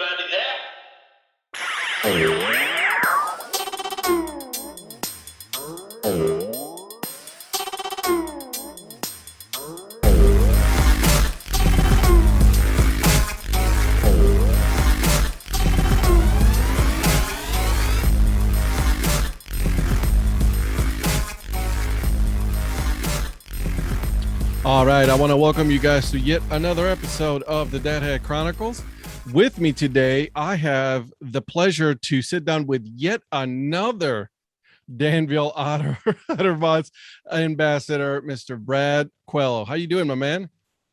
Anybody there? All right, I want to welcome you guys to yet another episode of the Dadhead Chronicles. With me today, I have the pleasure to sit down with yet another Danville Otterbots ambassador, Mr. Brad Quell. How you doing, my man?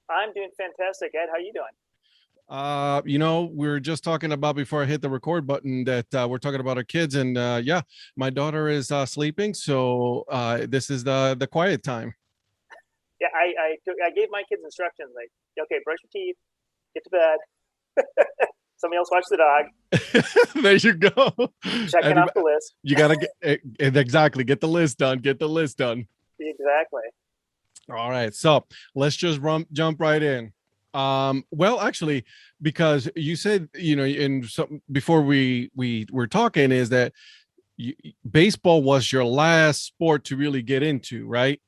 I'm doing fantastic, Ed. How you doing? We were just talking about before I hit the record button that we're talking about our kids, and yeah, my daughter is sleeping, so this is the quiet time. Yeah, I gave my kids instructions like, okay, brush your teeth, get to bed. Somebody else watch the dog. There you go. Checking off the list. You gotta get exactly get the list done. Get the list done. Exactly. All right, so let's just jump right in. Well, actually, because you said in some before we were talking is that baseball was your last sport to really get into, right?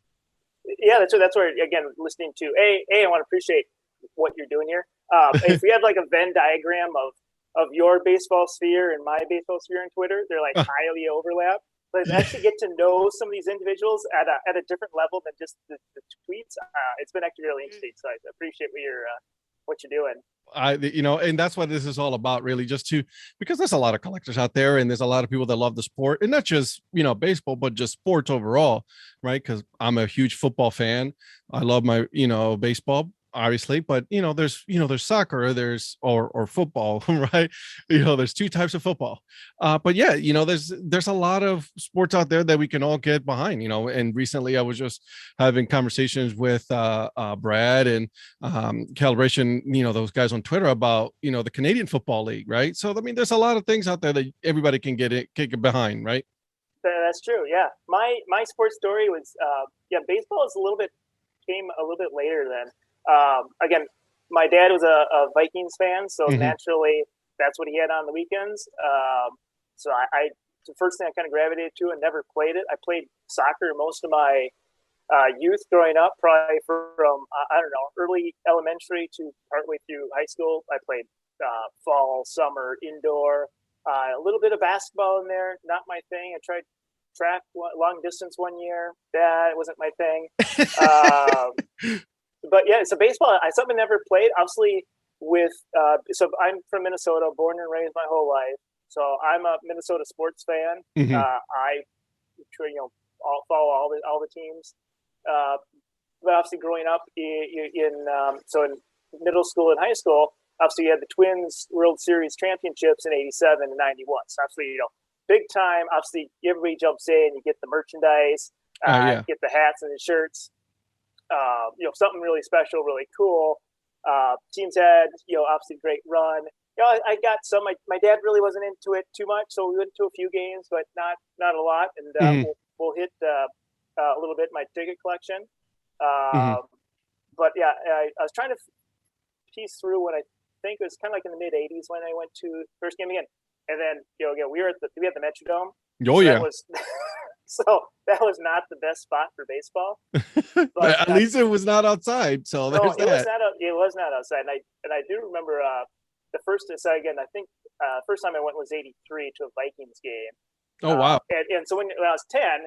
Yeah, that's where again listening to I want to appreciate what you're doing here. If we had like a Venn diagram of your baseball sphere and my baseball sphere on Twitter, they're like highly overlap. But actually get to know some of these individuals at a different level than just the tweets. It's been actually really interesting. So I appreciate what you're doing. And that's what this is all about, really, because there's a lot of collectors out there and there's a lot of people that love the sport, and not just baseball, but just sports overall, right? Because I'm a huge football fan. I love my baseball, obviously, but there's soccer, or football, right? There's two types of football, but yeah, there's a lot of sports out there that we can all get behind, and recently I was just having conversations with Brad and Calibration, those guys on Twitter about the Canadian Football League, right? So I mean, there's a lot of things out there that everybody can get behind, right? That's true. Yeah, my sports story was baseball came a little bit later than. Again, my dad was a Vikings fan, so naturally that's what he had on the weekends. So the first thing I kind of gravitated to and never played it. I played soccer most of my youth growing up, probably from, early elementary to partway through high school. I played fall, summer, indoor, a little bit of basketball in there. Not my thing. I tried track long distance one year. That wasn't my thing. But yeah, so baseball, something I never played. Obviously, so I'm from Minnesota, born and raised my whole life. So I'm a Minnesota sports fan. I follow all the teams. But obviously, growing up in middle school and high school, obviously you had the Twins World Series championships in '87 and '91. So obviously, big time. Obviously, everybody jumps in. You get the merchandise, get the hats and the shirts. Something really special, really cool. Teams had, obviously great run. I got some. My dad really wasn't into it too much, so we went to a few games, but not a lot. And we'll hit a little bit my ticket collection. But yeah, I was trying to piece through what I think it was kind of like in the mid '80s when I went to first game again, and then we had the Metrodome. Oh, yeah. So that was not the best spot for baseball. But at least it was not outside. So no, it was not outside. And I do remember the first. So again, I think first time I went was '83 to a Vikings game. Oh wow! And so when I was 10,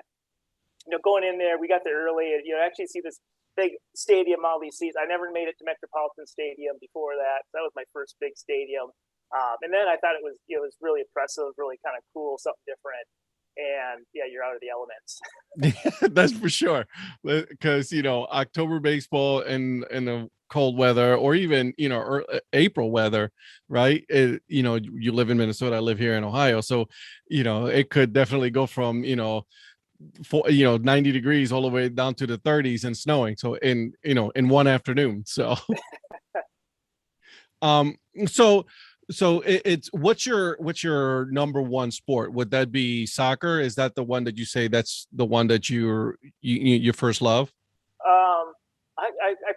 going in there, we got there early, and actually see this big stadium, all these seats. I never made it to Metropolitan Stadium before that. That was my first big stadium. And then I thought it was really impressive, really kind of cool, something different. And yeah, you're out of the elements. That's for sure. Because October baseball in the cold weather, or even April weather, right? You live in Minnesota, I live here in Ohio, so it could definitely go from 90 degrees all the way down to the 30s and snowing. So in one afternoon. So So it's what's your number one sport? Would that be soccer? Is that the one that you say that's the one that you first love? I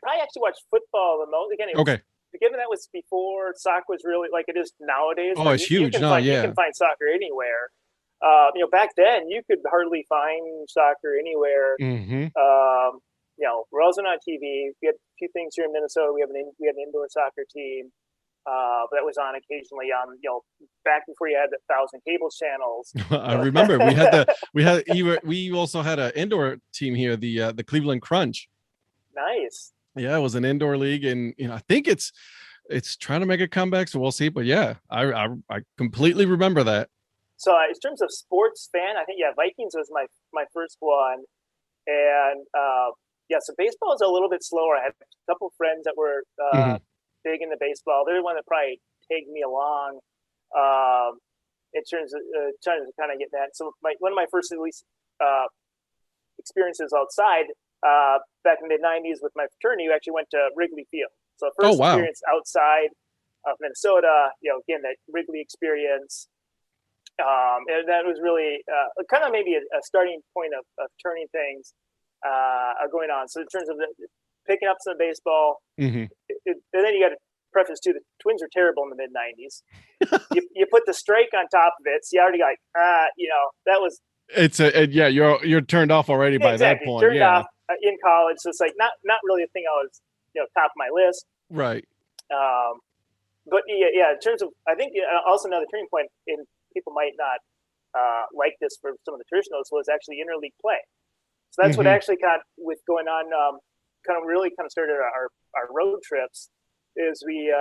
probably actually watch football the most. Again, okay. given that was before soccer was really like it is nowadays. Oh, it's huge. You can find soccer anywhere. Back then you could hardly find soccer anywhere. Mm-hmm. It wasn't on TV. We had a few things here in Minnesota. We had an indoor soccer team. But that was on occasionally on, back before you had 1,000 cable channels. I remember we also had an indoor team here, the Cleveland Crunch. Nice. Yeah, it was an indoor league, and I think it's trying to make a comeback, so we'll see. But yeah, I completely remember that. So in terms of sports fan, I think Vikings was my first one, and so baseball is a little bit slower. I had a couple of friends that were big into baseball. They're the one that probably tagged me along in terms of trying to kind of get that. So one of my first at least experiences outside back in the mid-'90s with my fraternity, we actually went to Wrigley Field. So first experience outside of Minnesota, again, that Wrigley experience. And that was really kind of maybe a starting point of turning things going on. So in terms of picking up some baseball, and then you got to preface too, the Twins are terrible in the mid-'90s. you put the strike on top of it, so you already got that was. You're turned off already by that point. Turned off in college, so it's like not really a thing I was top of my list. Right. But in terms of, I think also another turning point in people might not like this for some of the traditionalists was actually interleague play. So that's what actually got with going on. Really started our road trips is we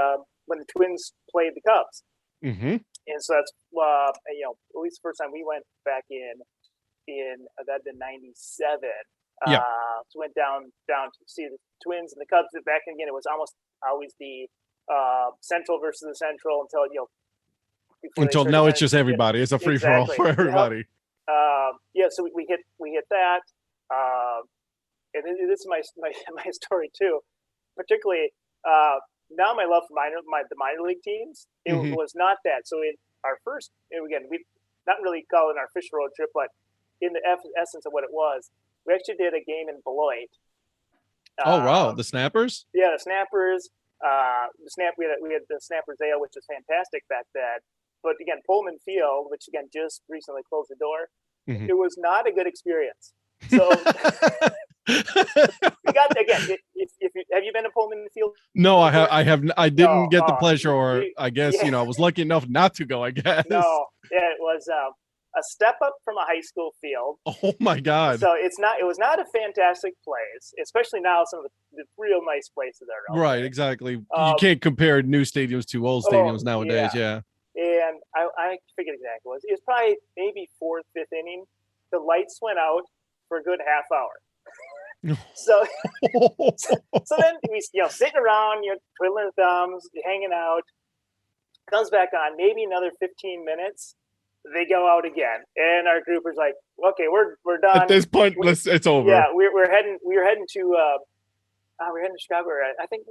when the Twins played the Cubs, and so that's at least the first time we went back in that'd been '97. So went down to see the Twins and the Cubs. Back again, it was almost always the Central versus the Central until now it's just everybody. It's a free for all for everybody. So we hit that. And this is my story too. Particularly now, my love for the minor league teams. It was not that. So in our first, again, we not really call it our official road trip, but in the essence of what it was, we actually did a game in Beloit. Oh wow, the Snappers! Yeah, the Snappers. We had the Snappers Ale, which was fantastic back then. But again, Pullman Field, which again just recently closed the door, it was not a good experience. So we got again. Have you been to Pullman Field? No, I have. I didn't get the pleasure, or I guess I was lucky enough not to go. I guess. No, it was a step up from a high school field. Oh my God! So it was not a fantastic place, especially now some of the real nice places are. Right, exactly. You can't compare new stadiums to old stadiums nowadays. Yeah. And I forget exactly what it was probably maybe fourth, fifth inning. The lights went out for a good half hour. so then we sitting around, twiddling thumbs, hanging out. Comes back on maybe another 15 minutes. They go out again, and our group is like, "Okay, we're done." At this point, it's over. Yeah, we were heading to Chicago. I think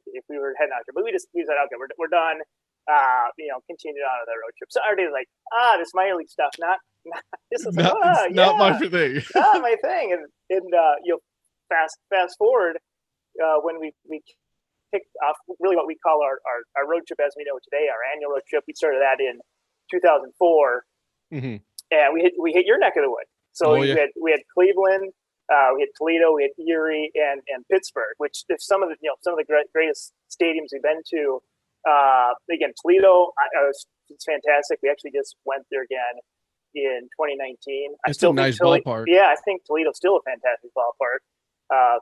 if we were heading out there, but we said, "Okay, we're done." Continued on with our road trip. So our day was like, this minor league stuff, this is not my thing. Not my thing. And fast forward when we kicked off really what we call our road trip as we know it today, our annual road trip. We started that in 2004, and we hit your neck of the wood. So we had Cleveland, we had Toledo, we had Erie, and Pittsburgh, which is some of the greatest stadiums we've been to. Again, Toledo, it's fantastic. We actually just went there again in 2019. It's still a nice ballpark. Yeah, I think Toledo's still a fantastic ballpark.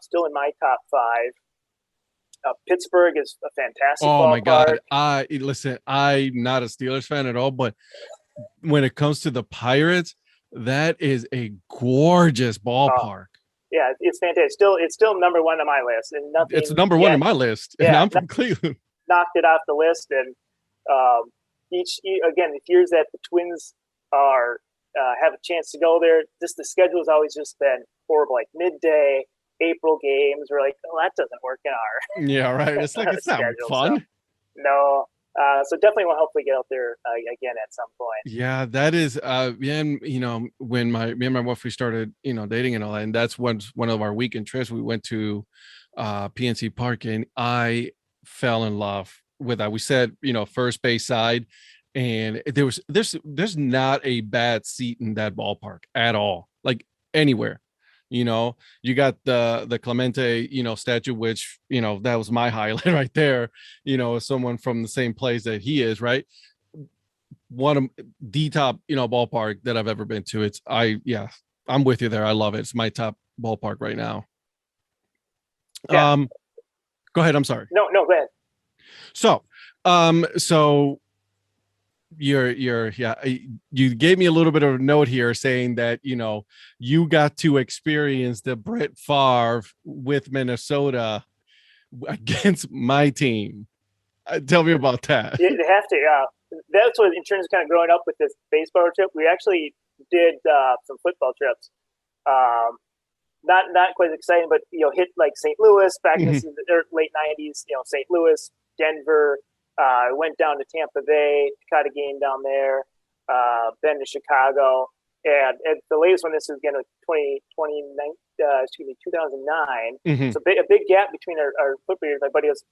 Still in my top 5. Pittsburgh is a fantastic ballpark. My God. Listen, I'm not a Steelers fan at all, but when it comes to the Pirates, that is a gorgeous ballpark. Yeah, it's fantastic. It's still number 1 on my list, and nothing. It's number 1 on my list, and I'm from Cleveland. Knocked it off the list, and again, the years that the Twins have a chance to go there, the schedule has always just been horrible. Like midday April games, we're like, that doesn't work in our It's like it's not fun. So, no, so definitely want to hopefully get out there again at some point. Yeah, that is and when me and my wife we started dating and all that, and that's one of our weekend trips. We went to PNC Park, and I fell in love with that. We said, first base side, and there's not a bad seat in that ballpark at all, like anywhere. You got the Clemente, statue, which, that was my highlight right there. Someone from the same place that he is, right? One of the top, ballpark that I've ever been to. I'm with you there. I love it. It's my top ballpark right now. Yeah. Go ahead. I'm sorry. No, go ahead. So you gave me a little bit of a note here saying that, you got to experience the Brett Favre with Minnesota against my team. Tell me about that. You have to. That's what, in terms of kind of growing up with this baseball trip, we actually did some football trips. Not quite exciting, but hit like St. Louis back in the late '90s. St. Louis, Denver. Went down to Tampa Bay, caught a game down there. Then to Chicago, and the latest one. This is again 2009. 2009. So a big gap between our football years. My buddy goes,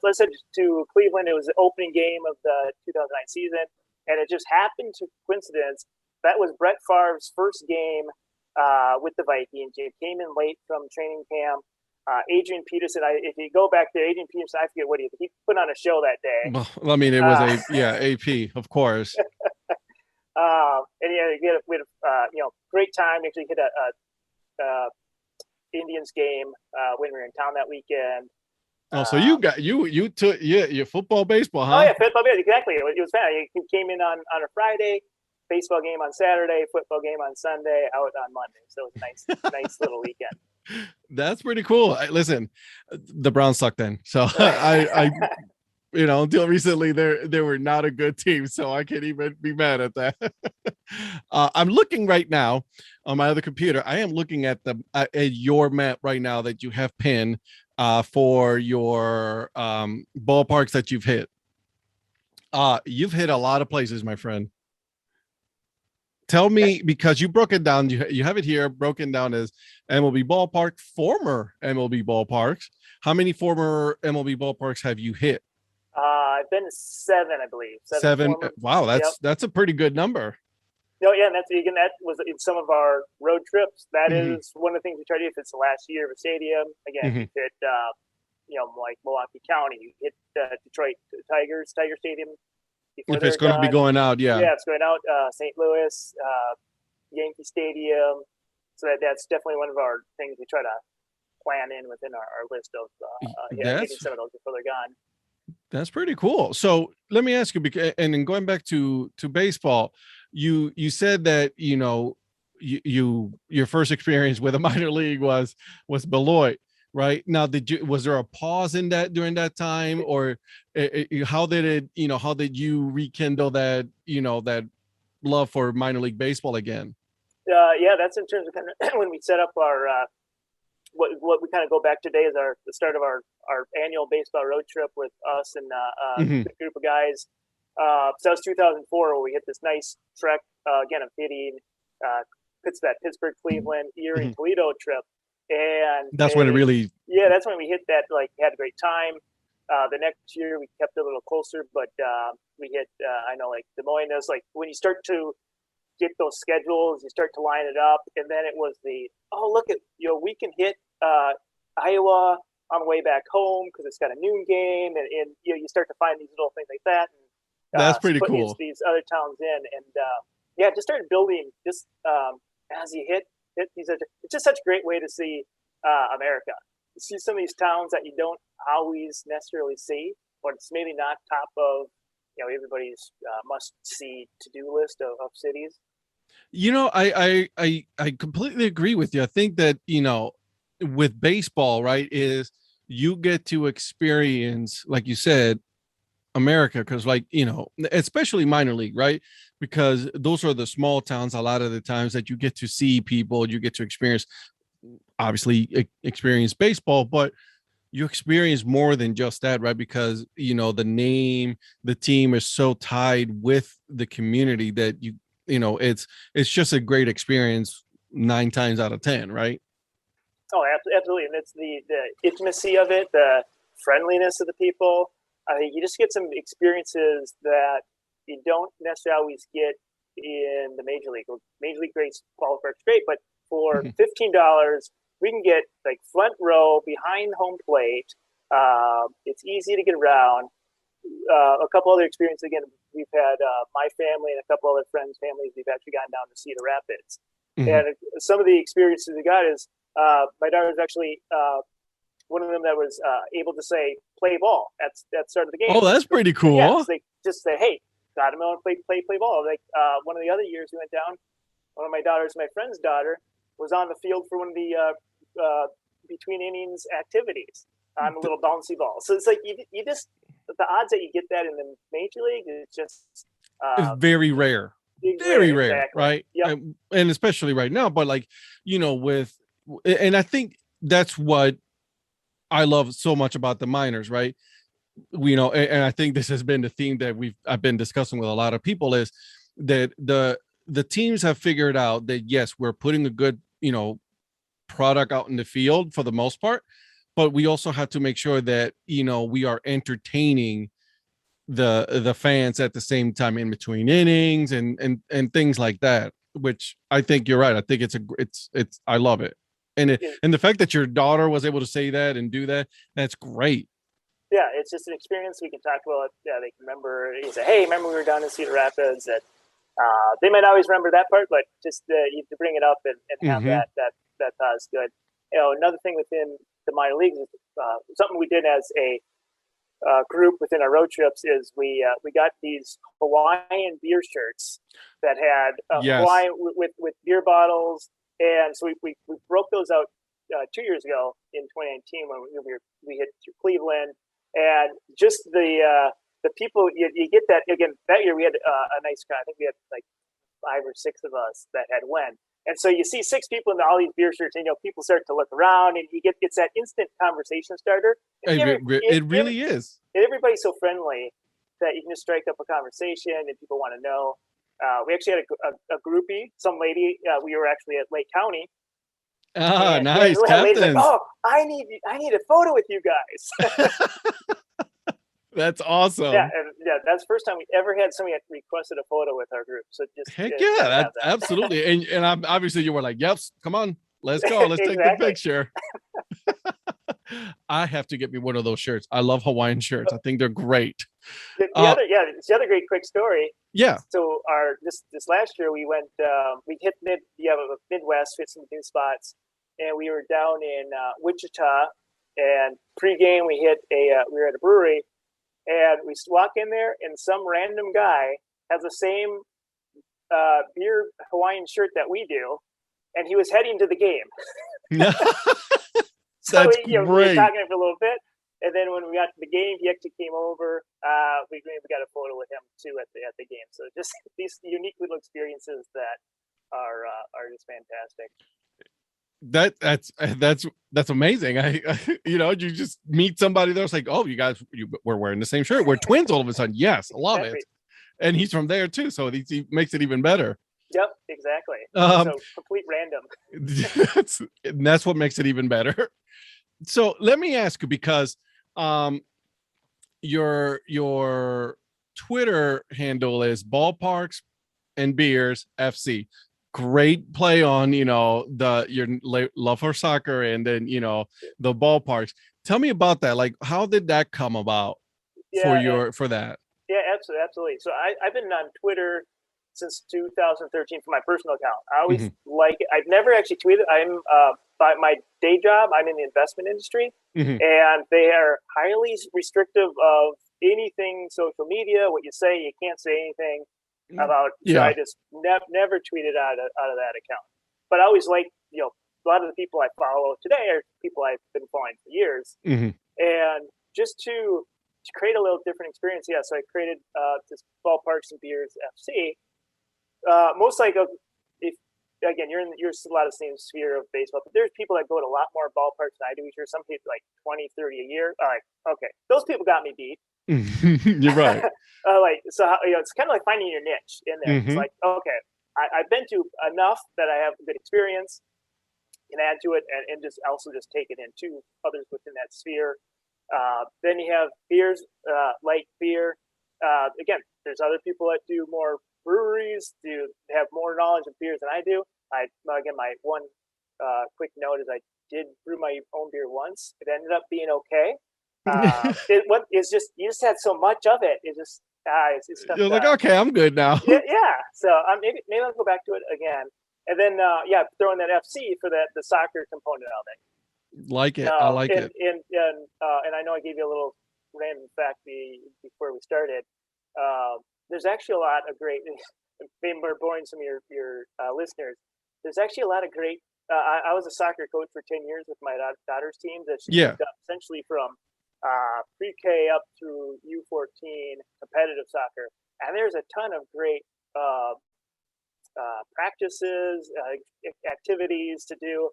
let's head to Cleveland. It was the opening game of the 2009 season, and it just happened to coincidence that was Brett Favre's first game with the Vikings. He came in late from training camp. Adrian Peterson, if you go back there, Adrian Peterson, I forget what he put on a show that day. Well, I mean, it was AP, of course. And we had a great time. Actually hit a Indians game when we were in town that weekend. Oh, so you got you took your football, baseball, huh? Oh yeah, football, exactly. It was fun. He came in on a Friday, baseball game on Saturday, football game on Sunday, out on Monday. So it was a nice little weekend. That's pretty cool. Listen, the Browns sucked then, so I until recently they were not a good team, so I can't even be mad at that. I'm looking right now on my other computer. I am looking at at your map right now that you have pinned for your ballparks that you've hit. You've hit a lot of places, my friend. Tell me, because you broke it down, you have it here broken down as MLB ballpark, former MLB ballparks. How many former MLB ballparks have you hit? I've been to 7, I believe. Seven. Wow, that's a pretty good number. No, yeah, and that was in some of our road trips. That is one of the things we try to do. If it's the last year of a stadium, again, you hit, like Milwaukee County, you hit Detroit Tiger Stadium. If it's going to be going out, yeah, it's going out. St. Louis, Yankee Stadium. So that's definitely one of our things we try to plan in within our list of hitting some of those before they're gone. That's pretty cool. So let me ask you, and then going back to baseball, you said that your first experience with a minor league was Beloit, right? Now, was there a pause in that during that time, or how did you rekindle that that love for minor league baseball again? That's in terms of kind of when we set up our what we kind of go back today is the start of our annual baseball road trip with us and a group of guys. So that was 2004 where we hit this nice trek again of hitting Pittsburgh, Cleveland, Erie, Toledo trip, and that's when it really that's when we hit that, like, had a great time. The next year we kept it a little closer, but we hit I know, like, Des Moines. It was like when you start to get those schedules, you start to line it up, and then it was look at we can hit Iowa on the way back home because it's got a noon game, and you start to find these little things like that. And, that's pretty cool. These other towns in, and just started building just as you hit these. It's just such a great way to see America. You see some of these towns that you don't always necessarily see, or it's maybe not top of everybody's must-see to-do list of cities. I completely agree with you. I think that with baseball, right, is you get to experience, like you said, America, because especially minor league, right? Because those are the small towns a lot of the times that you get to see people, you get to experience baseball, but you experience more than just that, right? Because the name, the team is so tied with the community that it's just a great experience 9 times out of 10, right? Oh, absolutely. And it's the intimacy of it, the friendliness of the people. I think you just get some experiences that you don't necessarily always get in the major league. Major league great, ballpark's great, but for $15, we can get like front row behind home plate. It's easy to get around. A couple other experiences. Again, we've had my family and a couple other friends' families. We've actually gone down to Cedar Rapids, and some of the experiences we got is my daughter was actually one of them that was able to say play ball at the start of the game. Oh, that's pretty cool. Yeah, so they just say, hey, got him on play ball. Like one of the other years we went down, one of my daughters, my friend's daughter, was on the field for one of the between innings activities on a little bouncy ball. So it's like you just, the odds that you get that in the major league is just it's very rare. Very rare, exactly. right? Yep. And especially right now, but like, and I think that's what I love so much about the minors, right? And I think this has been the theme that I've been discussing with a lot of people, is that the teams have figured out that yes, we're putting a good, product out in the field for the most part, but we also have to make sure that, we are entertaining the fans at the same time in between innings and things like that, which I think you're right. I think it's I love it. And the fact that your daughter was able to say that and do that, that's great. Yeah, it's just an experience we can talk about. Yeah, they can remember. You say, hey, remember we were down in Cedar Rapids? And they might always remember that part, but just you have to bring it up and have that thought is good. Another thing within the minor leagues is something we did as a group within our road trips is we got these Hawaiian beer shirts that had Hawaii with beer bottles. And so we broke those out 2 years ago in 2019 when we hit through Cleveland, and just the people you get that again that year we had a nice crowd. I think we had like 5 or 6 of us that had went, and so you see 6 people in all these beer shirts, and people start to look around, and it's that instant conversation starter. It really is. And everybody's so friendly that you can just strike up a conversation, and people want to know. We actually had a groupie, some lady. We were actually at Lake County. Nice, Captain. Like, oh, I need a photo with you guys. That's awesome. Yeah, that's the first time we ever had somebody that requested a photo with our group. So just heck yeah, that. Absolutely. And obviously you were like, yep, come on, let's go, let's take the picture. I have to get me one of those shirts. I love Hawaiian shirts. I think they're great. The other great quick story. Yeah. So this last year we went, we hit Midwest, hit some new spots, and we were down in Wichita. And pregame we we were at a brewery, and we walk in there, and some random guy has the same beer Hawaiian shirt that we do, and he was heading to the game. That's we were great. talking for a little bit, and then when we got to the game, he actually came over. We got a photo with him too at the game. So just these unique little experiences that are just fantastic. That's amazing. You just meet somebody there's like, oh, you guys we're wearing the same shirt. We're twins all of a sudden. Yes, I love it. And he's from there too, so he makes it even better. Yep, exactly. So complete random. That's what makes it even better. So let me ask you, because your Twitter handle is Ballparks and Beers FC. Great play on your love for soccer, and then the Ballparks. Tell me about that. Like, how did that come about for that? Yeah, absolutely. So I've been on Twitter since 2013 for my personal account. I always like it. I've never actually tweeted. I'm by my day job, I'm in the investment industry, and they are highly restrictive of anything social media. What you say, you can't say anything about. So I just never tweeted out of that account. But I always like, a lot of the people I follow today are people I've been following for years, and just to create a little different experience. Yeah, so I created this Ballparks and Beers FC. Most like again, you're a lot of the same sphere of baseball, but there's people that go to a lot more ballparks than I do each year. Some people like 20, 30 a year. All right, okay, those people got me beat. You're right. It's kind of like finding your niche in there. It's like, okay, I've been to enough that I have a good experience, can add to it, and just also just take it into others within that sphere. Then you have beers, light beer. Again, there's other people that do more breweries, do have more knowledge of beers than I do. Again, my one quick note is I did brew my own beer once. It ended up being okay. It's just you just had so much of it. It just it's tough. You're like, okay, I'm good now. Yeah. So maybe I'll go back to it again, and then throwing that FC for the soccer component of it. Like it. I like it. And I know I gave you a little random fact before we started. There's actually a lot of great. Maybe we're boring some of your listeners. There's actually a lot of great. I was a soccer coach for 10 years with my daughter's team. That she moved up essentially from pre-K up through U14 competitive soccer, and there's a ton of great practices, activities to do.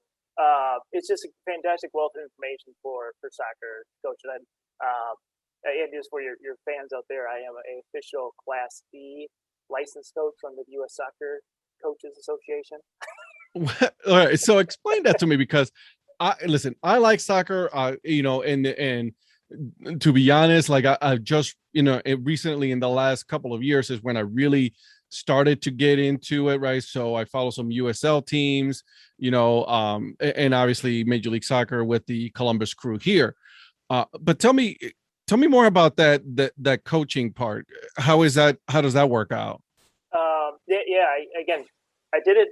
It's just a fantastic wealth of information for soccer coaches. And just for your fans out there, I am an official Class B licensed coach from the U.S. Soccer Coaches Association. All right, so explain that to me, because I like soccer, and to be honest, like I just, recently in the last couple of years is when I really started to get into it, right? So I follow some USL teams, and obviously Major League Soccer with the Columbus Crew here. But tell me more about that coaching part. How does that work out? Again, I did it.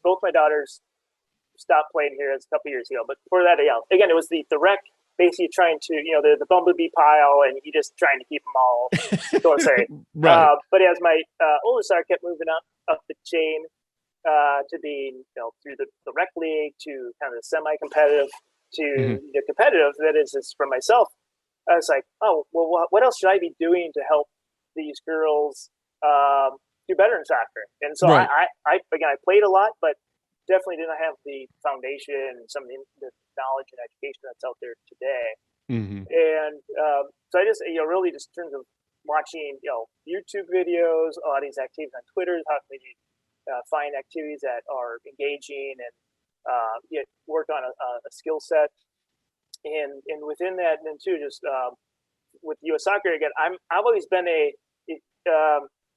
Both my daughters stopped playing here a couple years ago, but before that, again, it was the rec. Basically, trying to the bumblebee pile, and you just trying to keep them all going straight. Right. But as my oldest daughter kept moving up the chain to being through the rec league to kind of the semi-competitive to the competitive, that is for myself. I was like, oh well, what else should I be doing to help these girls do better in soccer? And so right. I played a lot, but definitely didn't have the foundation and some of the knowledge and education that's out there today. And so I just really just in terms of watching YouTube videos, all these activities on Twitter, how can we find activities that are engaging and work on a skill set, and within that, and then too just with U.S. Soccer again, I've always been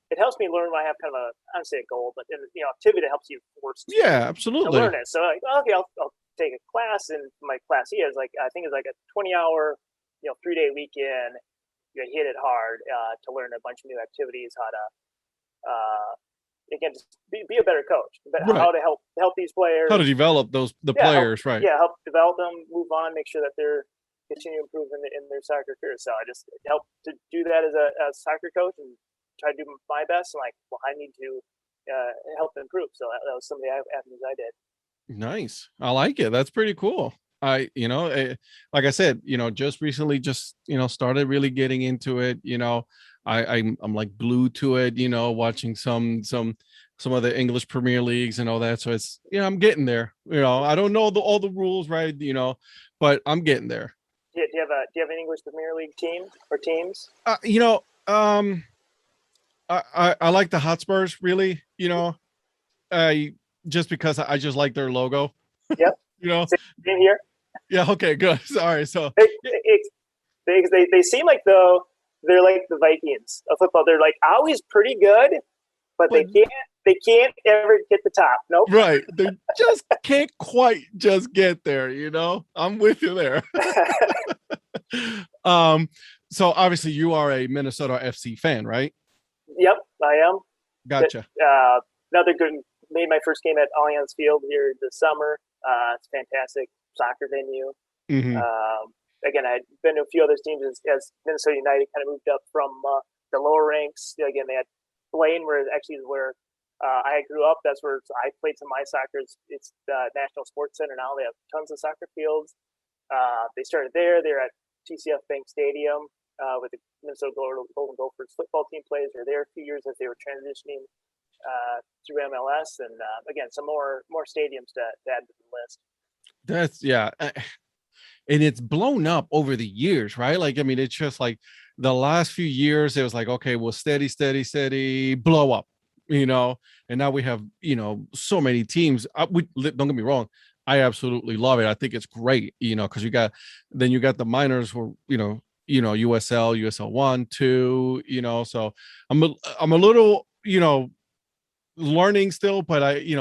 it helps me learn when I have kind of I don't say a goal, but activity that helps you force absolutely to learn it. So like, okay, I'll take a class, and my class is like I think it's like a 20-hour 3-day weekend. You hit it hard to learn a bunch of new activities, how to again just be a better coach, but how to help these players, how to develop the players, right? Yeah, help develop them, move on, make sure that they're continue to improve in their soccer career. So I just help to do that as a soccer coach and try to do my best. And like, well, I need to help improve. So that was some of the avenues I did. Nice. I like it. That's pretty cool. Like I said, just recently, started really getting into it. I'm like glued to it, watching some of the English Premier Leagues and all that. So it's, I'm getting there. I don't know all the rules, right? But I'm getting there. Do you have an English Premier League team or teams? I like the Hotspurs, really, just because I just like their logo. Yep. Same here. Yeah. Okay, good. Sorry. So they seem like though they're like the Vikings of football. They're like always pretty good, but they can't ever get the top. Nope. Right. They just can't quite just get there, I'm with you there. So obviously you are a Minnesota FC fan, right? Yep, I am. Gotcha. Another good. Made my first game at Allianz Field here this summer. It's a fantastic soccer venue. Again, I'd been to a few other teams as Minnesota United kind of moved up from the lower ranks. Again, they had Blaine, where I grew up. That's where I played some of my soccer. It's the National Sports Center now. They have tons of soccer fields. They started there. They're at TCF Bank Stadium with the Minnesota Golden Gophers football team plays. They were there a few years as they were transitioning through MLS, and again, some more stadiums to add to the list. That's and it's blown up over the years, right? Like, I mean, it's just like the last few years, it was like, okay, well, steady, blow up, and now we have, so many teams. Don't get me wrong, I absolutely love it. I think it's great, because you got the minors who, USL 1, 2, so I'm a little, learning still, but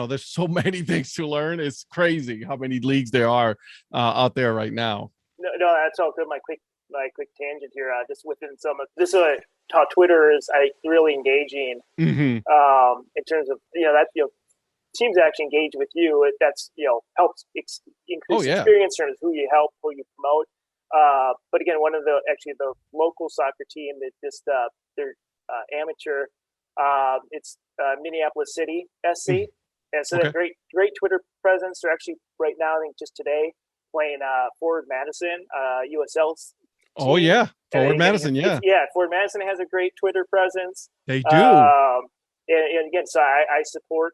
there's so many things to learn. It's crazy how many leagues there are out there right now. No, that's all good. My quick tangent here. Just within some of this, how Twitter is really engaging. Mm-hmm. In terms of that teams actually engage with you. That's helps Oh increase yeah. experience in terms of who you help, who you promote. But again, one of the local soccer team that just they're amateur. It's Minneapolis City SC, and so they Okay. have great Twitter presence. They're actually right now, I think just today, playing Forward Madison, USL's Oh team. yeah. Forward Madison. Yeah, Forward Madison has a great Twitter presence. they do. And again, so I support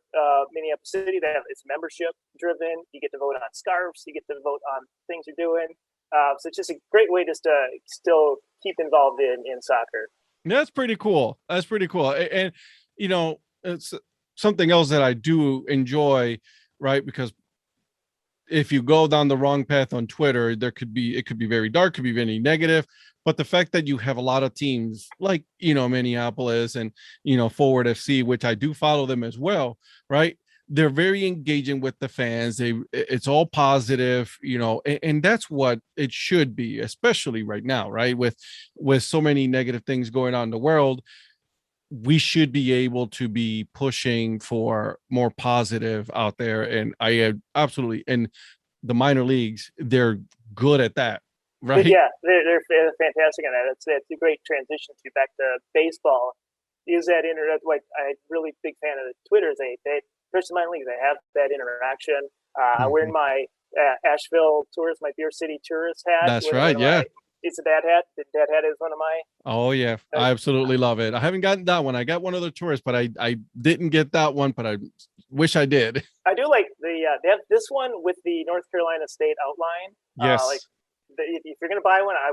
Minneapolis City. It's membership driven. You get to vote on scarves. You get to vote on things you're doing. So it's just a great way just to still keep involved in soccer. That's pretty cool. That's pretty cool. And it's something else that I do enjoy, right? Because if you go down the wrong path on Twitter, it could be very dark, could be very negative. But the fact that you have a lot of teams like, Minneapolis and, Forward FC, which I do follow them as well, right? They're very engaging with the fans. It's all positive, and that's what it should be, especially right now, right? With so many negative things going on in the world, we should be able to be pushing for more positive out there. And I absolutely, and the minor leagues, they're good at that, right? Yeah, they're fantastic on that. It's a great transition to back to baseball. Use that internet. Like I'm really big fan of the Twitter. They first in minor leagues, they have that interaction. I wear my Asheville tourist, my Beer City tourist hat. That's right. Yeah. It's a dad hat. The dad hat is one of my. Oh yeah, I absolutely love it. I haven't gotten that one. I got one other tourist, but I didn't get that one, but I wish I did. I do like they have this one with the North Carolina State outline. Yes. If you're gonna buy one, I'd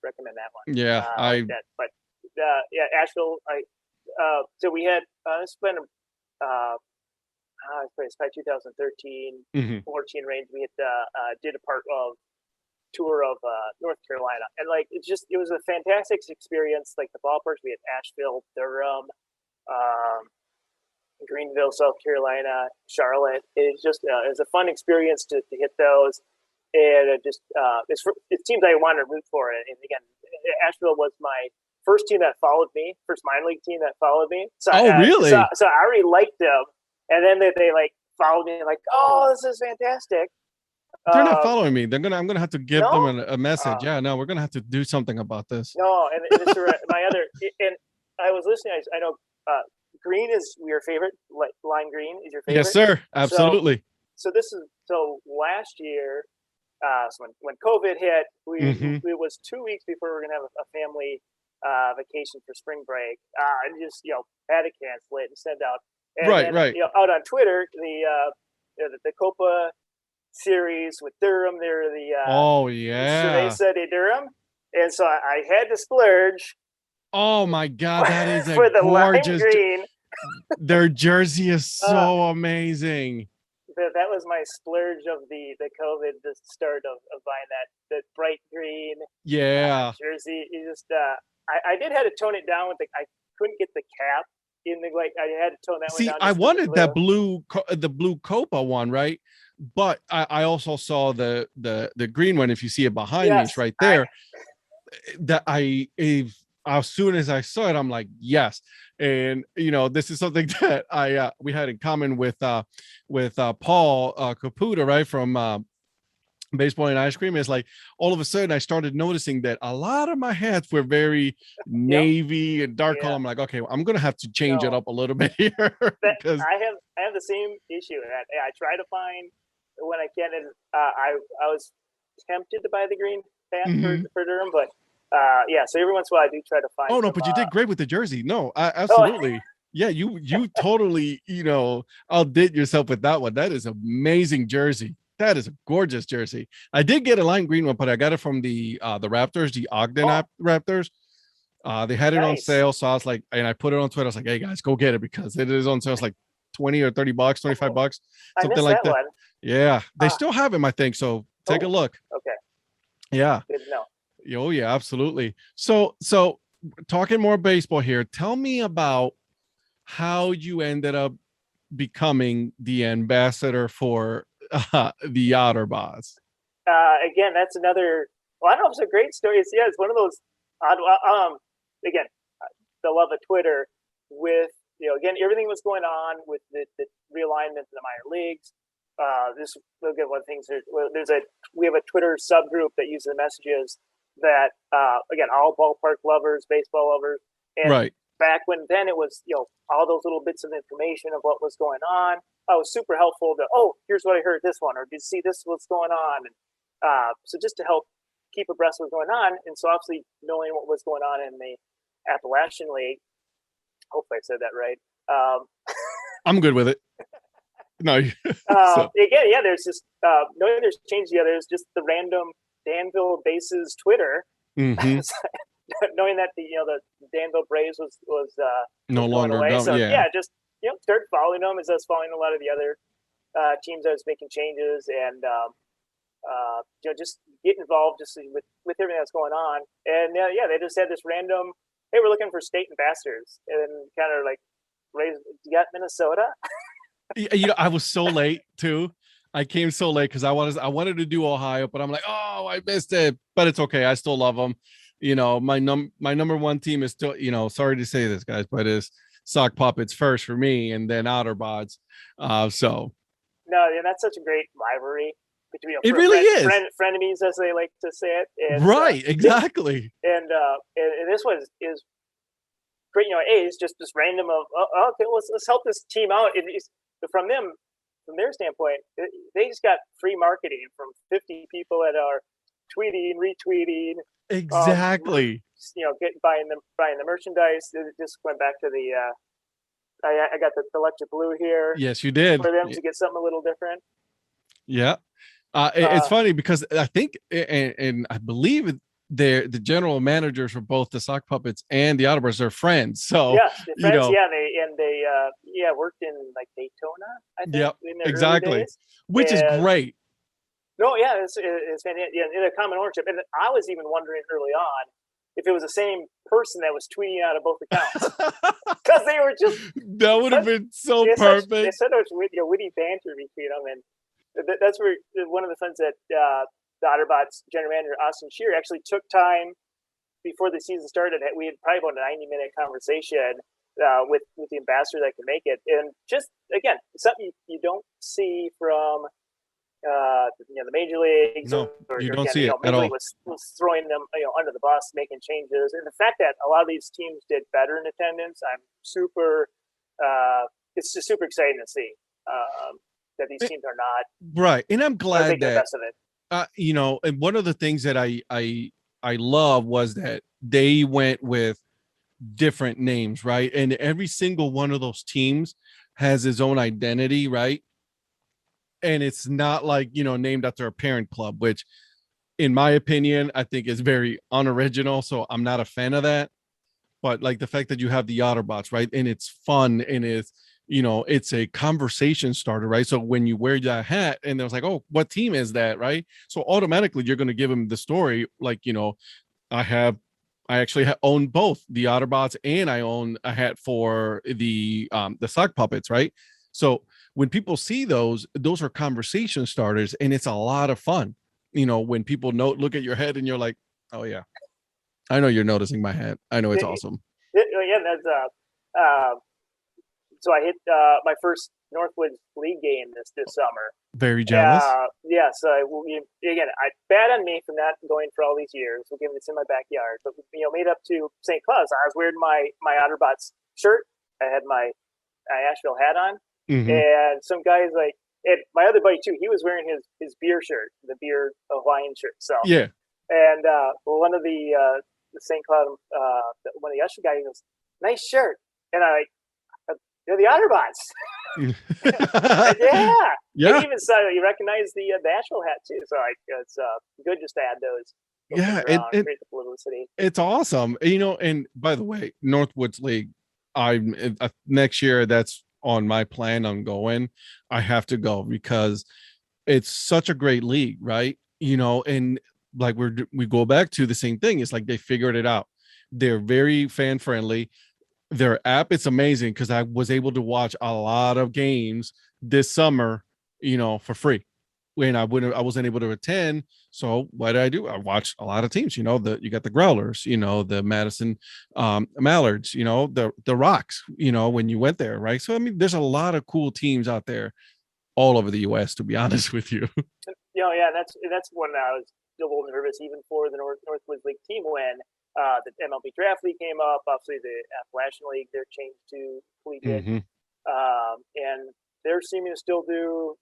recommend that one. Yeah, like that. But yeah, Asheville. So we had it's been it's probably 2013, 14 range. We had did a part of tour of North Carolina, and it was a fantastic experience. Like the ballparks, we had Asheville, Durham, Greenville, South Carolina, Charlotte. It was a fun experience to hit those, and it seems I want to root for it. And again, Asheville was my first team that followed me, first minor league team that followed me. So really? So I already liked them, and then they followed me, like, oh, this is fantastic. They're not following me. I'm gonna have to give them a message. No, we're gonna have to do something about this. No, and this is my other. And I was listening. I know green is your favorite. Lime green is your favorite. Yes, sir. Absolutely. So last year. So when COVID hit, it was 2 weeks before we were gonna have a family vacation for spring break. And just had to cancel it and send out. And right. Out on Twitter, the Copa series with Durham. They're the oh yeah. So they said Durham, and so I had to splurge. Oh my God, that is for the gorgeous lime green. Their jersey is so amazing. That was my splurge of the COVID, the start of buying that bright green jersey. You just I did have to tone it down with I couldn't get the cap in the I had to tone that one down. I wanted that the blue Copa one, right? But I also saw the green one. If you see it behind me, it's right there. As soon as I saw it, I'm like, yes. And this is something that we had in common with Paul Caputa, right, from Baseball and Ice Cream. Is like all of a sudden I started noticing that a lot of my hats were very navy and dark color. I'm like, okay, I'm gonna have to change it up a little bit here. Because I have the same issue. I try to find when I can, and I was tempted to buy the green hat for Durham, but so every once in a while I do try to find. Oh no, but you did great with the jersey. No, absolutely. Yeah, you totally outdid yourself with that one. That is an amazing jersey. That is a gorgeous jersey. I did get a lime green one, but I got it from the Raptors, the Ogden Raptors. They had it on sale, so I was like, and I put it on Twitter. I was like, hey guys, go get it because it is on sale. It's like $20 or $30, $25, something like that. One. Yeah, they still have him, I think. So take a look. Okay. Yeah. Good to know. Oh yeah, absolutely. So talking more baseball here. Tell me about how you ended up becoming the ambassador for the Otterbots. Again, that's another. Well, I don't know if it's a great story. It's one of those odd. Again, the love of Twitter with again everything was going on with the realignment of the minor leagues. This look at one of the things. We have a Twitter subgroup that uses the messages that again all ballpark lovers, baseball lovers, and Right. back when then it was all those little bits of information of what was going on. Oh, it was super helpful to here's what I heard this one, or did you see this what's going on, and so just to help keep abreast of what's going on, and so obviously knowing what was going on in the Appalachian League. Hopefully I said that right. I'm good with it. No. Again, yeah, there's just knowing there's change. Yeah, there's just the random Danville Bases Twitter. Mm-hmm. Knowing that the Danville Braves was no longer away. Dumb, So yeah. just start following them as I was following a lot of the other teams that was making changes, and just get involved just with everything that's going on. And they just had this random, hey, we're looking for state ambassadors, and kind of like raised. You got Minnesota? I was so late too. I came so late because I wanted to do Ohio, but I'm like, oh, I missed it. But it's okay. I still love them. My number one team is still, sorry to say this, guys, but is Sock Puppets first for me, and then Otterbots. So no, that's such a great rivalry between it really is frenemies, as they like to say it. And, right, exactly. And this one is great. It's just this random of okay, let's help this team out. From their standpoint, they just got free marketing from 50 people that are tweeting, retweeting, exactly. Buying the merchandise. It just went back to the. I got the electric blue here. Yes, you did. For them to get something a little different. Yeah, it's funny because I think and I believe the general managers for both the Sock Puppets and the Otterbots are friends. So yeah, friends. They worked in like Daytona. I think. Yep, In their exactly. early days. Which is great. No, yeah, it's fantastic. Yeah, in a common ownership, and I was even wondering early on if it was the same person that was tweeting out of both accounts because they were just that would have been so perfect. They said it was witty banter between them, and that's where one of the things that the Otterbots general manager Austin Shear actually took time before the season started. We had probably about a 90-minute conversation with the ambassador that could make it, and just again something you don't see from the major leagues. No, you don't see it Major at all. League was throwing them under the bus, making changes, and the fact that a lot of these teams did better in attendance, I'm super. It's just super exciting to see that these teams are not right, and I'm glad that the best of it. And one of the things that I love was that they went with different names, right? And every single one of those teams has its own identity, right? And it's not like named after a parent club, which in my opinion I think is very unoriginal, so I'm not a fan of that. But like the fact that you have the Otterbots, right, and it's fun, and it's a conversation starter, right? So when you wear that hat and there's like, oh, what team is that, right? So automatically you're going to give them the story, like I actually own both the Otterbots, and I own a hat for the Sock Puppets, right? So when people see those are conversation starters, and it's a lot of fun. When people look at your head and you're like, oh yeah, I know you're noticing my hat. I know it's awesome. Yeah, that's so I hit my first Northwoods League game this summer. Very jealous. So bad on me for not going for all these years. We'll give this in my backyard, but made up to St. Cloud. I was wearing my Otterbots shirt. I had my Asheville hat on, and some guys and my other buddy too. He was wearing his beer shirt, the beer Hawaiian shirt. So yeah, and one of the St. Cloud, one of the usher guys goes, "Nice shirt," and they're the Otterbots. Yeah. And even so, you recognize the Asheville hat too. So it's good just to add those. Yeah, create the publicity. It's awesome. And by the way, Northwoods League, next year that's on my plan. I'm going. I have to go because it's such a great league, right? And like we go back to the same thing. It's like they figured it out. They're very fan friendly. Their app, it's amazing because I was able to watch a lot of games this summer, for free when I wasn't able to attend. So what did I do? I watched a lot of teams. You got the Growlers, the Madison Mallards, the Rocks, when you went there, right? So I mean, there's a lot of cool teams out there all over the US, to be honest with you. Yeah, that's when I was a little nervous, even for the Northwoods League team when the MLB Draft League came up. Obviously, the Appalachian League they're changed to collegiate, Mm-hmm. and they're seeming to still do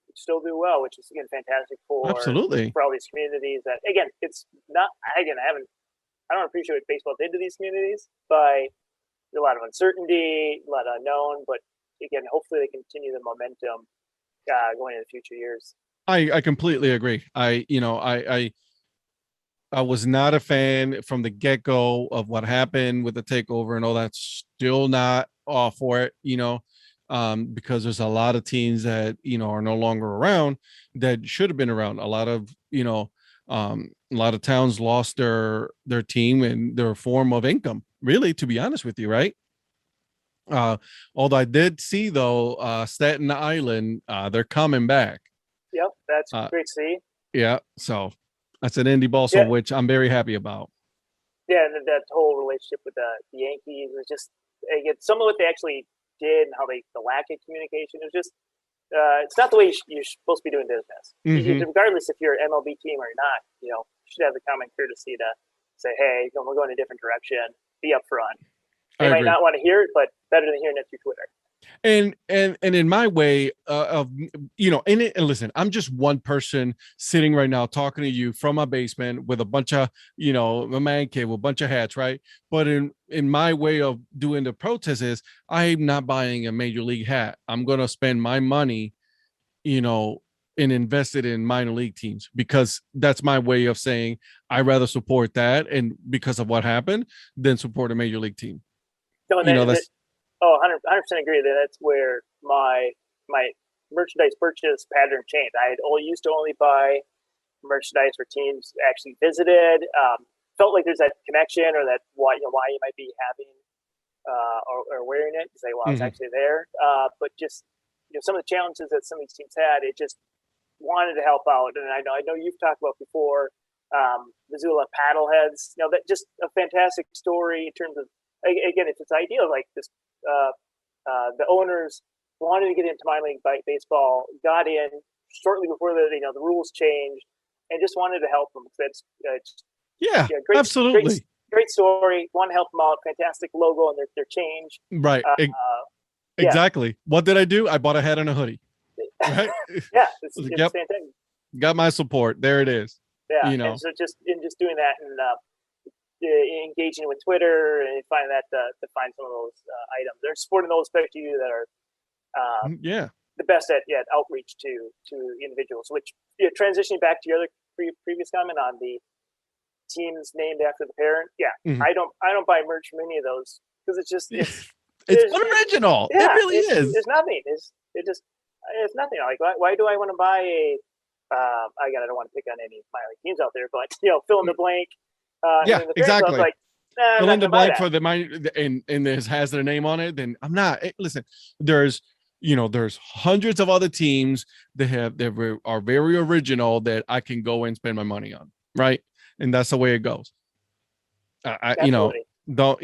well, which is again fantastic Absolutely. for all these communities. That again, it's not again I don't appreciate what baseball did to these communities by a lot of uncertainty, a lot of unknown, but again, hopefully they continue the momentum going into future years. I completely agree. I was not a fan from the get go of what happened with the takeover and all that. Still not all for it, because there's a lot of teams that are no longer around that should have been around. A lot of towns lost their team and their form of income. Really, to be honest with you, right? Uh, Although I did see though, Staten Island, they're coming back. Yep, that's Uh, great to see. yeah, so that's an indie ball, so Yeah, which I'm very happy about. yeah, and that whole relationship with the Yankees was just again some of what they actually did and how the lack of communication is just it's not the way you're supposed to be doing business. Hmm. Regardless if you're an MLB team or not, you should have the common courtesy to say, hey, we're going a different direction. Be upfront. I They might agree. not want to hear it, but better than hearing it through Twitter. And in my way of and listen, I'm just one person sitting right now talking to you from my basement with a bunch of a man cave with a bunch of hats, right? But in my way of doing the protest is I'm not buying a major league hat. I'm going to spend my money, you know and invest it in minor league teams, because that's my way of saying I rather support that, and because of what happened, than support a major league team. No, and That's 100% agree that that's where my merchandise purchase pattern changed. I had only used to only buy merchandise for teams actually visited. Felt like there's that connection or that why you might be having or wearing it, to say, well, it's Mhm. actually there. But just some of the challenges that some of these teams had, it just wanted to help out. And I know you've talked about before Missoula Paddleheads. That just a fantastic story in terms of again, it's ideal like this. The owners wanted to get into minor league baseball, got in shortly before the rules changed, and just wanted to help them. That's Yeah, yeah, great, great, absolutely. great story. Want to help them out. Fantastic logo and their change. Right. Yeah, Exactly. What did I do? I bought a hat and a hoodie. Right. yeah, it's Yep. fantastic. Got my support. There it is. Yeah, You and know. so just doing that and engaging with Twitter and finding that to find some of those items. They're supporting those, especially you that are Yeah. the best at outreach to individuals. Which transitioning back to your other previous comment on the teams named after the parent. Yeah, Mhm. I don't buy merch from any of those because it's just It's there's unoriginal. It yeah really is. there's nothing. It's nothing. Like why do I want to buy a I don't want to pick on any minor league teams out there, but fill in the blank. And Yeah, then the parent club's exactly. like, nah, I'm Fill not in the going to buy blank that. for the mine, and this has their name on it. Then I'm not. Listen, there's hundreds of other teams that are very original that I can go and spend my money on, right? And that's the way it goes. I Absolutely. don't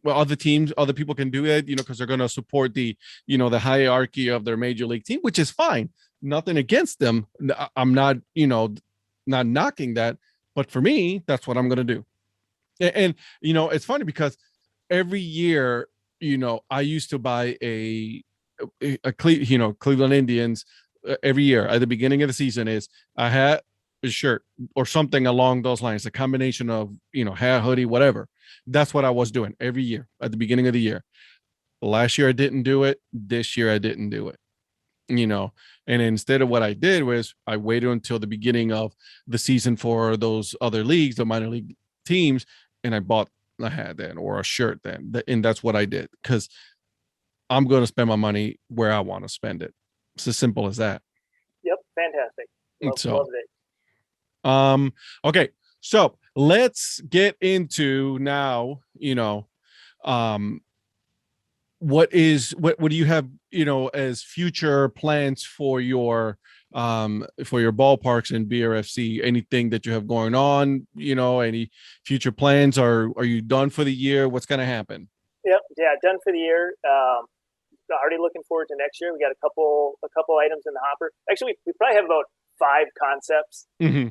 well, other teams, other people can do it, because they're going to support the hierarchy of their major league team, which is fine. Nothing against them. I'm not not knocking that, but for me, that's what I'm going to do. And it's funny because every year, I used to buy Cleveland Indians every year at the beginning of the season. Is a hat, a shirt, or something along those lines, a combination of hat, hoodie, whatever. That's what I was doing every year at the beginning of the year. Last year I didn't do it. This year I didn't do it. And instead of what I did was I waited until the beginning of the season for those other leagues, the minor league teams, and I bought a hat then or a shirt then. And that's what I did, because I'm going to spend my money where I want to spend it. It's as simple as that. Yep. Fantastic. So, Loved it. Okay, so let's get into now, what do you have, as future plans for your ballparks and BRFC? Anything that you have going on, any future plans? Are you done for the year? What's going to happen? Yep. Yeah. Done for the year. Already looking forward to next year. We got a couple items in the hopper. Actually, we probably have about 5 concepts Mm-hmm.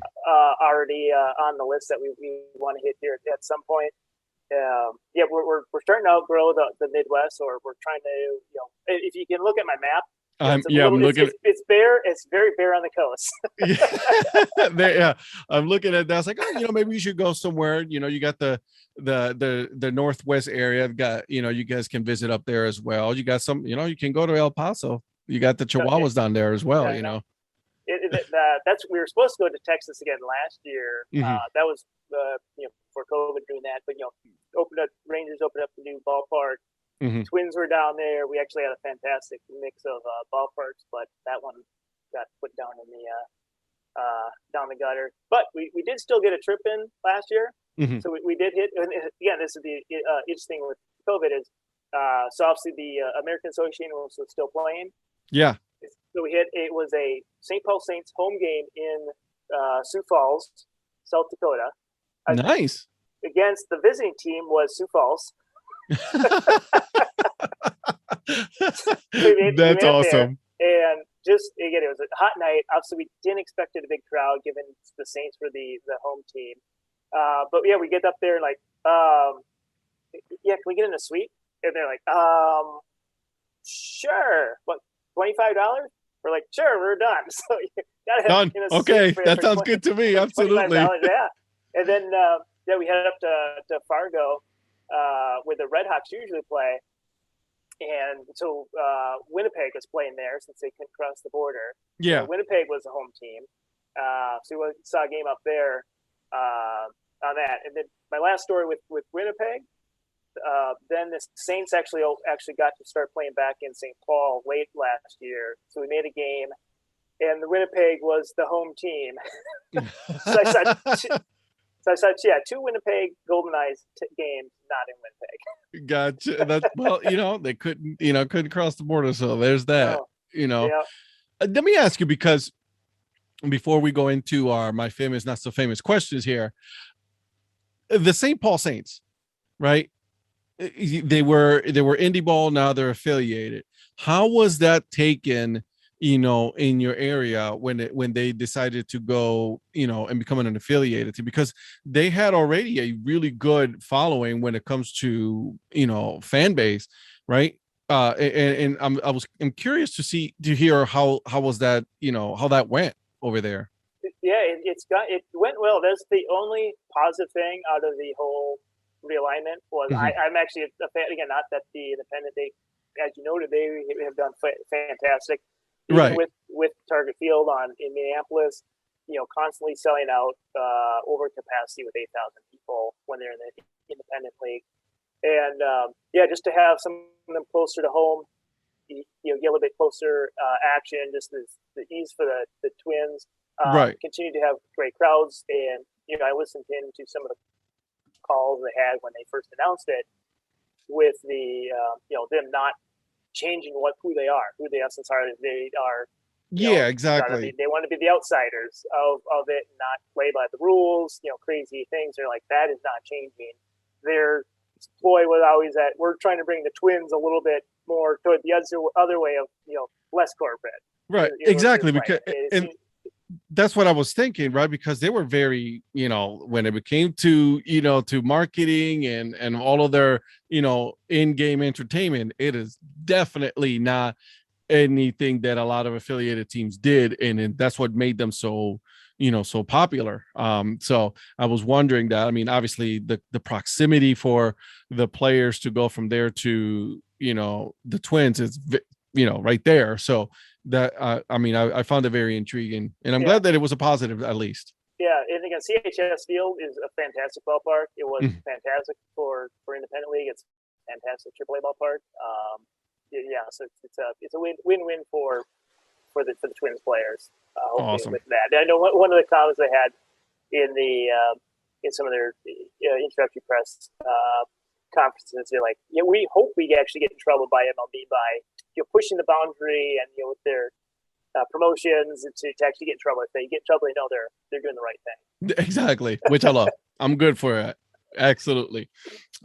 already on the list that we want to hit here at some point. Yeah, we're starting to outgrow the Midwest, or we're trying to, if you can look at my map, I'm looking. It's bare. It's very bare on the coast. Yeah, I'm looking at that. I was like, oh, maybe you should go somewhere. You got the Northwest area. I've got, you guys can visit up there as well. You got some, you can go to El Paso. You got the Chihuahuas down there as well. That's we were supposed to go to Texas again last year. Mm-hmm. That was before COVID doing that, but Rangers opened up the new ballpark. Mm-hmm. Twins were down there. We actually had a fantastic mix of ballparks, but that one got put down in the down the gutter. But we did still get a trip in last year, mm-hmm. so we did hit. And again, this is the interesting with COVID is so obviously the American Association was still playing. Yeah. So we hit. It was a St. Paul Saints home game in Sioux Falls, South Dakota. Nice. Against the visiting team was Sioux Falls. That's awesome. And just again, it was a hot night. Obviously, we didn't expect a big crowd given the Saints were the home team. But yeah, we get up there like, yeah, can we get in a suite? And they're like, sure. What, $25? We're like, sure, we're done. So you gotta have done. Okay, that sounds good to me. Absolutely. Yeah. And then we headed up to Fargo, where the Red Hawks usually play. And so Winnipeg was playing there since they couldn't cross the border. Yeah. So Winnipeg was the home team. So we saw a game up there on that. And then my last story with Winnipeg, then the Saints actually got to start playing back in St. Paul late last year. So we made a game, and the Winnipeg was the home team. So I said, yeah, 2 Winnipeg Golden Eyes games, not in Winnipeg. Gotcha. That's they couldn't cross the border. So there's that. Yeah. Let me ask you, because before we go into my famous, not so famous questions here, the St. Paul Saints, right? They were indie ball. Now they're affiliated. How was that taken, in your area when they decided to go, and become an affiliated team? Because they had already a really good following when it comes to, fan base, right? And I'm curious to hear how was that, how that went over there. Yeah, it went well. That's the only positive thing out of the whole realignment was Mm-hmm. I'm actually a fan, again, not that the independent, they, as you noted, they have done fantastic. Right. With Target Field in Minneapolis, constantly selling out over capacity with 8,000 people when they're in the independent league. And just to have some of them closer to home, get a little bit closer action, just the ease for the Twins. Right. Continue to have great crowds. And, I listened to some of the calls they had when they first announced it with the, them not changing who they are, who the essence are. They are. Exactly. They want to be the outsiders of it, not play by the rules, crazy things. They're like, that is not changing. Their ploy was always that we're trying to bring the Twins a little bit more toward the other way of, less corporate. Right. Exactly. Because, and that's what I was thinking, right? Because they were very, when it came to, to marketing and all of their, in-game entertainment, it is definitely not anything that a lot of affiliated teams did. And that's what made them so, so popular. So I was wondering that, obviously the proximity for the players to go from there to, the Twins is, right there. So that, I found it very intriguing, and I'm glad that it was a positive, at least. Yeah. And again, CHS Field is a fantastic ballpark. It was fantastic for independent league. It's fantastic AAA ballpark. So it's a win-win for for the Twins players. Hopefully Awesome. with that. I know one of the comments they had in the in some of their introductory press conferences, they're like, yeah, we hope we actually get in trouble by MLB by pushing the boundary and with their promotions to actually get in trouble. If they get in trouble, they know they're doing the right thing. Exactly, which I love. I'm good for it. Absolutely.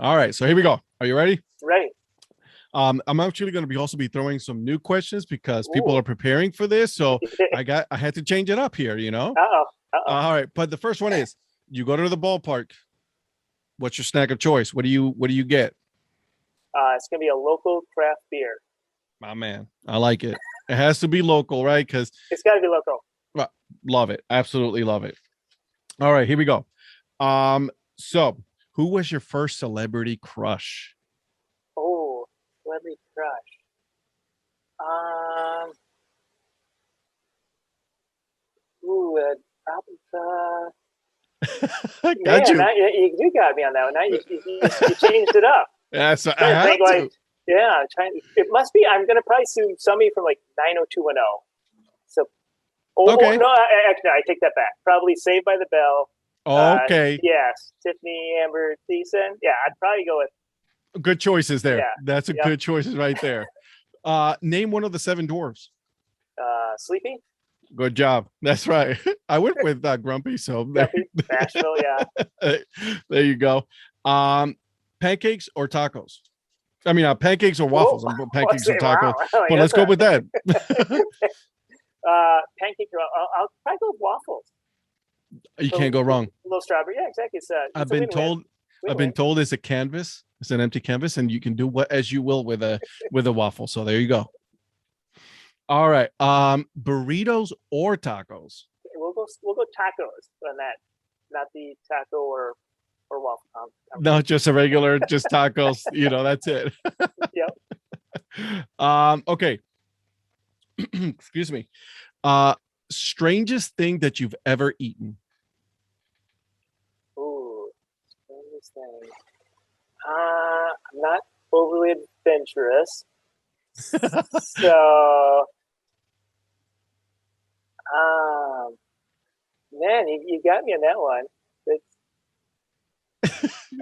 All right, so here we go. Are you ready? Right. I'm actually going to be also be some new questions because people are preparing for this. So I had to change it up here, Uh-oh. All right. But the first one is you go to the ballpark. What's your snack of choice? What do you get? It's going to be a local craft beer. My man. I like it. It has to be local, right? Because it's got to be local. Love it. Absolutely love it. All right, here we go. So who was your first celebrity crush? Oh, celebrity crush. Got you. You got me on that one. Now you changed it up. Yeah, so I have to. It must be. I'm going to probably sue somebody from like 90210. So, okay. No, actually, I take that back. Probably Saved by the Bell. Okay. Yes, Tiffany Amber Thiessen. Yeah, I'd probably go with. Good choices there. Yeah. That's a good choices right there. Name one of the 7 dwarfs. Sleepy. Good job. That's right. I went with Grumpy. So Grumpy, Nashville, yeah. There you go. Pancakes or tacos? I mean, pancakes or waffles. Pancakes or tacos. Wow. But let's go with that. Pancake. I'll probably go with waffles. You can't go wrong. A little strawberry. Yeah, exactly. I've been told it's a canvas. It's an empty canvas, and you can do what as you will with a waffle. So there you go. All right. Burritos or tacos? We'll go tacos on that, not the taco or waffle. No, just a regular, just tacos. That's it. Yep. Okay. Excuse me. Strangest thing that you've ever eaten? Ooh, strangest thing. I'm not overly adventurous. So, man, you got me on that one.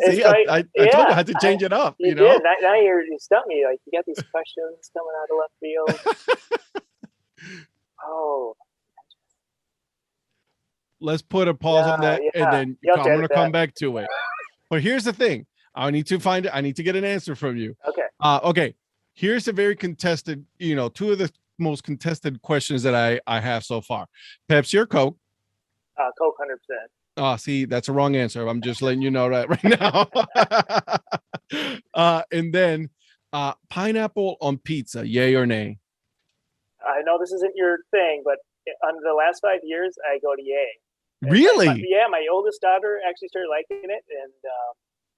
See, I told you I had to change it up. You did. Now you stumped me. Like, you got these questions coming out of left field. Oh. Let's put a pause on that, and then I'm going to come back to it. But here's the thing. I need to get an answer from you. Okay. Okay. Here's a very contested, 2 of the most contested questions that I have so far. Pepsi or Coke? Coke, 100%. See, that's a wrong answer. I'm just letting you know that right now. And then pineapple on pizza, yay or nay? I know this isn't your thing, but under the last 5 years, I go to yay. Really? My oldest daughter actually started liking it, and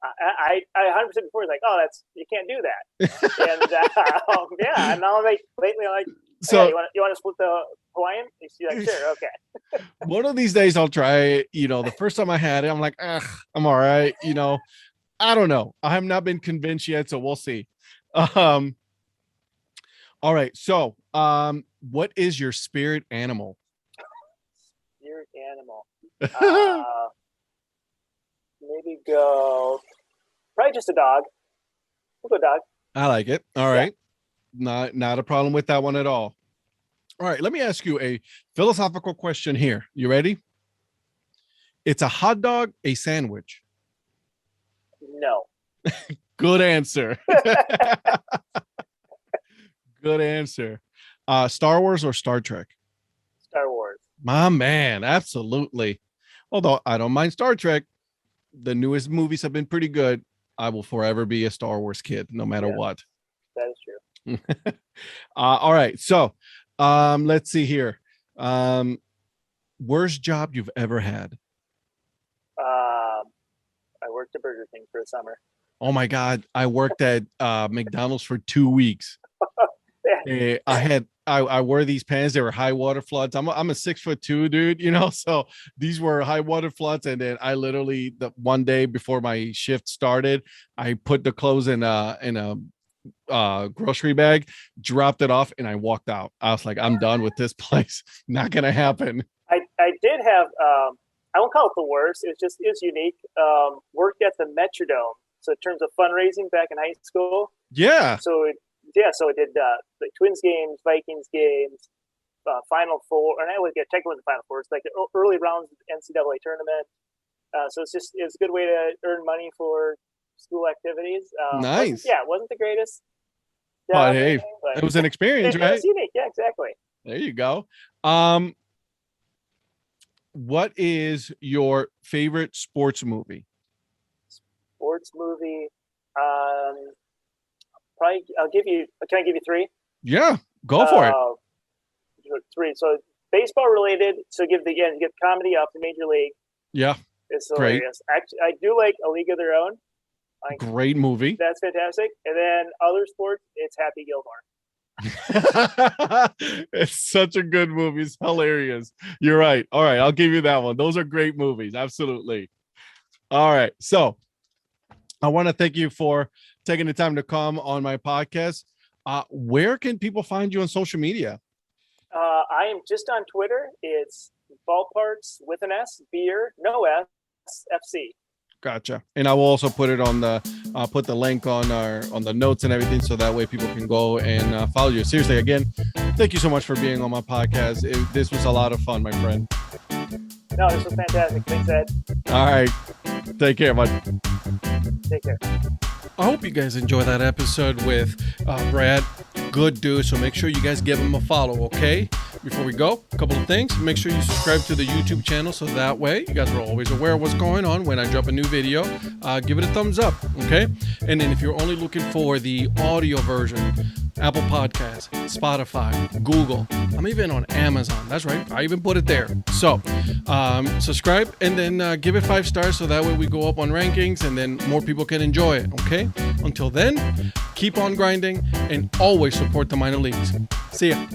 I 100% before was like, oh, you can't do that. And and now lately I'm like, so you want to split the Hawaiian? She's like, sure, okay. One of these days I'll try it. The first time I had it, I'm like, I'm all right. I don't know. I have not been convinced yet, so we'll see. All right. So, what is your spirit animal? Spirit animal. Maybe go. Probably just a dog. We'll go dog. I like it. All right. Not a problem with that one at all. All right. Let me ask you a philosophical question here. You ready? It's a hot dog, a sandwich. No. Good answer. Good answer. Star Wars or Star Trek? Star Wars. My man, absolutely. Although I don't mind Star Trek. The newest movies have been pretty good. I will forever be a Star Wars kid, no matter what. That is true. All right. So let's see here. Worst job you've ever had? I worked at Burger King for a summer. Oh my God. I worked at McDonald's for 2 weeks. I wore these pants. They were high water floods. I'm a 6'2" dude, so these were high water floods. And then I literally, the one day before my shift started, I put the clothes in a grocery bag, dropped it off, and I walked out. I was like, I'm done with this place. Not gonna happen. I did have I won't call it the worst. It's unique. Worked at the Metrodome. So in terms of fundraising back in high school. Yeah. So it did the Twins games, Vikings games, Final Four, and I always get technically the Final Four. It's like the early rounds of the NCAA tournament. So it's a good way to earn money for school activities. Nice. It wasn't the greatest. But hey, it was an experience, right? It was unique. Yeah, exactly. There you go. What is your favorite sports movie? Sports movie. Probably. Can I give you three? Yeah, go for it. Three. So baseball related. So give comedy up to Major League. Yeah. It's hilarious. Actually, I do like A League of Their Own. Great movie. That's fantastic. And then other sports, it's Happy Gilmore. It's such a good movie. It's hilarious. You're right. All right, I'll give you that one. Those are great movies. Absolutely. All right. So I want to thank you for taking the time to come on my podcast. Where can people find you on social media? I am just on Twitter. It's Ballparks with an S, beer, no S, FC. Gotcha. And I will also put it on put the link on the notes and everything, so that way people can go and follow you. Seriously, again, thank you so much for being on my podcast. This was a lot of fun, my friend. No, this was fantastic. Thanks, Ed. All right. Take care, bud. Take care. I hope you guys enjoy that episode with Brad. Good dude. So make sure you guys give him a follow, okay? Before we go, a couple of things. Make sure you subscribe to the YouTube channel, so that way you guys are always aware of what's going on when I drop a new video. Give it a thumbs up, okay? And then if you're only looking for the audio version, Apple Podcasts, Spotify, Google. I'm even on Amazon. That's right. I even put it there. So subscribe and then give it 5 stars, so that way we go up on rankings and then more people can enjoy it, okay? Until then, keep on grinding and always support the minor leagues. See ya.